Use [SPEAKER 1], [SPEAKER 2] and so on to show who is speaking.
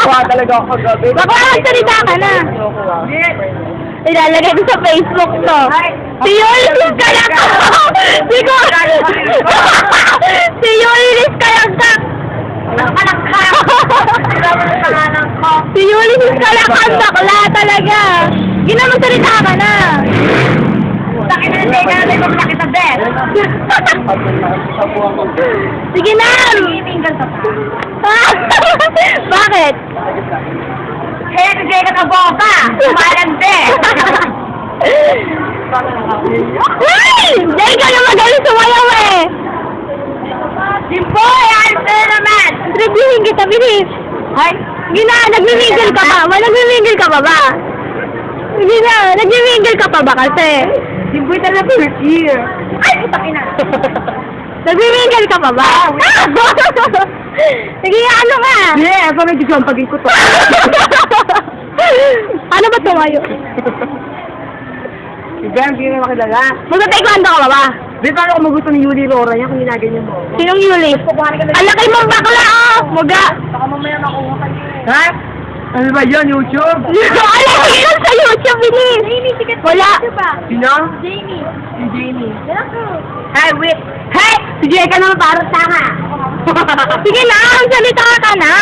[SPEAKER 1] Nakuha talaga ako gabi.
[SPEAKER 2] Baka magsalita ka na. Ilalagay ko sa Facebook to. Si Yulilis Kalakak! Si Yulilis Kalakak! Si Yulilis Kalakak, bakla talaga. Gina, magsalita ka na. Sakit na hindi ka natin kung sakit na bed. Sige na! Bakit?
[SPEAKER 3] Eh, hindi ka na boba! Malande!
[SPEAKER 2] Uy! Dahil ka na magaling sumayaw eh!
[SPEAKER 3] Jimboy! Answer naman!
[SPEAKER 2] Reviewin kita, bilis!
[SPEAKER 3] Ay!
[SPEAKER 2] Gina, nagmimigil ka pa? Nagmimigil ka pa ba? Gina, nagmimigil ka pa ba kasi?
[SPEAKER 3] Jimboy talaga first year! Ay! Putakin na!
[SPEAKER 2] Nagmimigil ka pa ba? Sige, ano nga?
[SPEAKER 3] Yeah, pa may gigyan pag ko to.
[SPEAKER 2] Ano ba tumayo?
[SPEAKER 1] Iba, hindi na makilala.
[SPEAKER 2] Magta-taekwondo ka ba?
[SPEAKER 1] Di paano kung magusto ni Yuli Lora yan kung ginaganyan mo?
[SPEAKER 2] Sinong Yuli? Ang laki mong bakla, oh! Muga!
[SPEAKER 1] Baka mamaya makuha ka niya. Ha? Ano ba yun, YouTube?
[SPEAKER 2] Alam mo yun sa YouTube, bilis!
[SPEAKER 3] Jamie, sikat
[SPEAKER 2] Wala.
[SPEAKER 1] Sino?
[SPEAKER 3] Jamie.
[SPEAKER 1] Si Jamie.
[SPEAKER 3] Hey, wait! Hey!
[SPEAKER 2] Sige ka naman, parang tanga! Sige na, salita ka na!